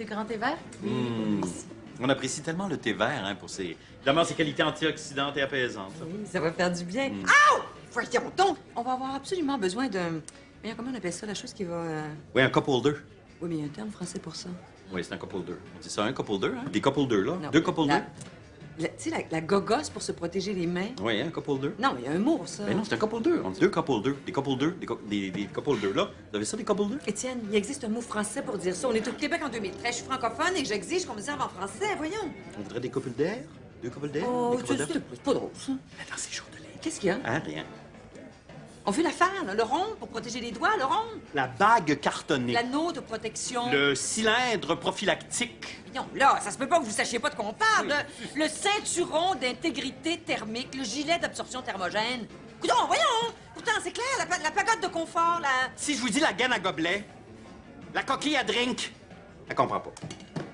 Des grands thés verts? Mmh. On apprécie tellement le thé vert, hein, pour ses... Évidemment, ses qualités antioxydantes et apaisantes. Oui, ça va faire du bien. Mmh. Aouh! Voyons donc! On va avoir absolument besoin d'un... Voyons, comment on appelle ça, la chose qui va... Oui, un cup holder. Oui, mais il y a un terme français pour ça. Oui, c'est un cup holder. On dit ça, un cup holder, hein? Des cup holders, là? Non. Deux cup holders? Tu sais, la gogosse pour se protéger les mains. Oui, un cup holder. Non, il y a un mot pour ça. Mais non, c'est un cup holder. On dit deux cup holders. Des cup holders, des cup holders, là. Vous avez ça, des cup holders? Étienne, il existe un mot français pour dire ça. On est au Québec en 2013. Je suis francophone et j'exige qu'on me serve en français. Voyons. On voudrait des cup holders? Deux cup holders? Oh, Des cup holders? c'est pas drôle, ça. Dans ces jours de lait. Qu'est-ce qu'il y a? Hein, rien. On fait l'affaire, là, le rond pour protéger les doigts, le rond. La bague cartonnée. L'anneau de protection. Le cylindre prophylactique. Non, là, ça se peut pas que vous sachiez pas de quoi on parle. Le ceinturon d'intégrité thermique, le gilet d'absorption thermogène. Coudon, voyons! Pourtant, c'est clair, la pagode de confort, la... Si je vous dis la gaine à gobelet, la coquille à drink, elle comprend pas.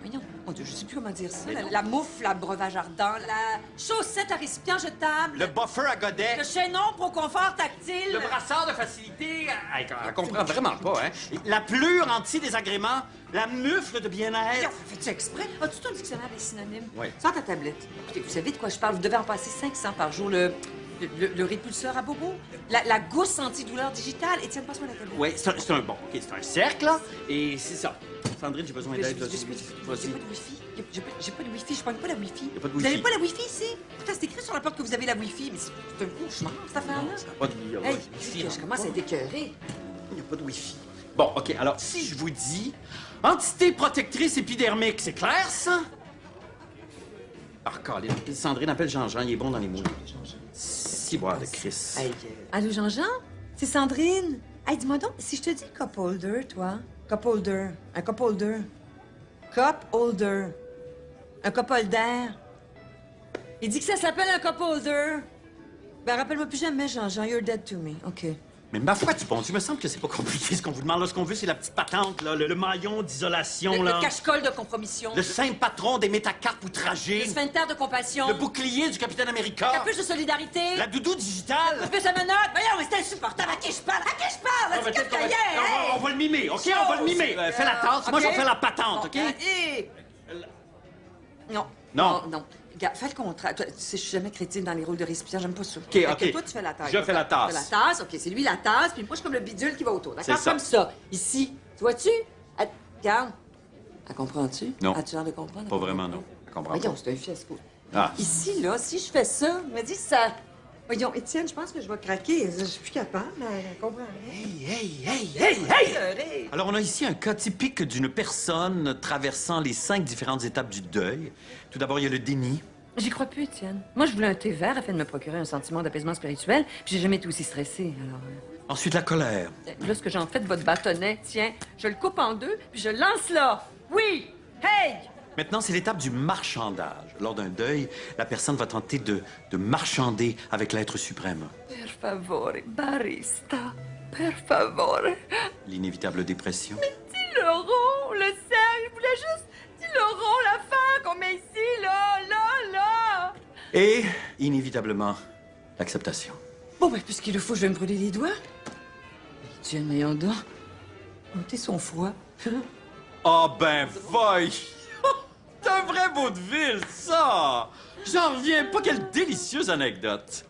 Voyons, mon Dieu, je sais plus comment dire ça. Mais non. La moufle à breuvage ardent, la chaussette à récipient jetable. Le buffer à godet. Le chaînon pour confort tactile. Le brassard de facilité. Elle comprend vraiment pas, hein. La plure anti-désagrément. La mufle de bien-être. Fais-tu exprès? As-tu ton dictionnaire des synonymes? Oui. Sans ta tablette. Écoutez, vous savez de quoi je parle? Vous devez en passer 500 par jour. Le répulseur à bobo. La gousse antidouleur digitale. Étienne, passe-moi la tablette. Oui, c'est un bon. OK, c'est un cercle, là. Et c'est ça. Sandrine, j'ai besoin d'aide. J'ai pas de Wi-Fi. J'ai pas de Wi-Fi. Je prends pas la Wi-Fi. Y a pas de Vous Wi-Fi. avez pas la Wi-Fi ici? Putain, c'est écrit sur la porte que vous avez la Wi-Fi, mais c'est un cauchemar, cette affaire-là. Pas de Hey, Wi-Fi. je commence à être écœurée. Il n'y a pas de Wi-Fi. Bon, OK, alors, si je vous dis entité protectrice épidermique, c'est clair, ça? Ah, Colin, Sandrine appelle Jean-Jean, il est bon dans les mots. Si boire de Chris. Hey, allô, Jean-Jean? C'est Sandrine. Hey, dis-moi donc, si je te dis cup holder, toi? Cup holder. Un cup holder. Cup holder. Un cup holder. Il dit que ça s'appelle un cup holder. Ben, rappelle-moi plus jamais, Jean-Jean. You're dead to me. OK. Mais ma foi, tu penses, il me semble que c'est pas compliqué ce qu'on vous demande. Là, ce qu'on veut, c'est la petite patente, là, le maillon d'isolation, là. Le cache-colle de compromission. Le saint patron des métacarpes outragés. Le sphincter de compassion. Le bouclier du capitaine America. La puce de solidarité. La doudou digitale. La puce à menottes. Voyons, mais c'est insupportable. À qui je parle? À qui je parle? Ah, ben, Dis-moi peut-être qu'on va- hey! on va le mimer, OK? On va le mimer. Fais la tasse, moi, OK. je vais faire la patente, OK? Non. Non. Non. Regarde, fais le contraire. Toi, tu sais, je suis jamais crétine dans les rôles de récipient, j'aime pas ça. OK, Fait OK. que toi, tu fais la tasse. Je fais la tasse. Tu fais la tasse, OK, c'est lui la tasse, puis moi, je suis comme le bidule qui va autour, d'accord? C'est ça. Comme ça. Ici. Tu vois-tu? Regarde. Elle comprends-tu? Non. As-tu l'air de comprendre? Pas vraiment, non. Je comprends pas. Voyons, c'est un fiasco. Ah. Ici, là, si je fais ça, me dis ça... Voyons, Étienne, je pense que je vais craquer. Je suis plus capable, elle comprend rien. Hey! Alors, on a ici un cas typique d'une personne traversant les 5 différentes étapes du deuil. Tout d'abord, il y a le déni. J'y crois plus, Étienne. Moi, je voulais un thé vert afin de me procurer un sentiment d'apaisement spirituel, puis j'ai jamais été aussi stressée, alors... Ensuite, la colère. Là, ce que j'en fais de votre bâtonnet, tiens, je le coupe en deux, puis je le lance là. Oui! Hey! Maintenant, c'est l'étape du marchandage. Lors d'un deuil, la personne va tenter de marchander avec l'être suprême. Per favore, barista. Per favore. L'inévitable dépression. Dis le rond, le sel, je voulais juste... Dis le rond, la fin qu'on met ici, là. Et, inévitablement, l'acceptation. Bon, ben, puisqu'il le faut, je vais me brûler les doigts. Étienne, voyons donc. Monter son froid. Oh ben, voyons! C'est un vrai vaudeville, ça! J'en reviens pas, quelle délicieuse anecdote!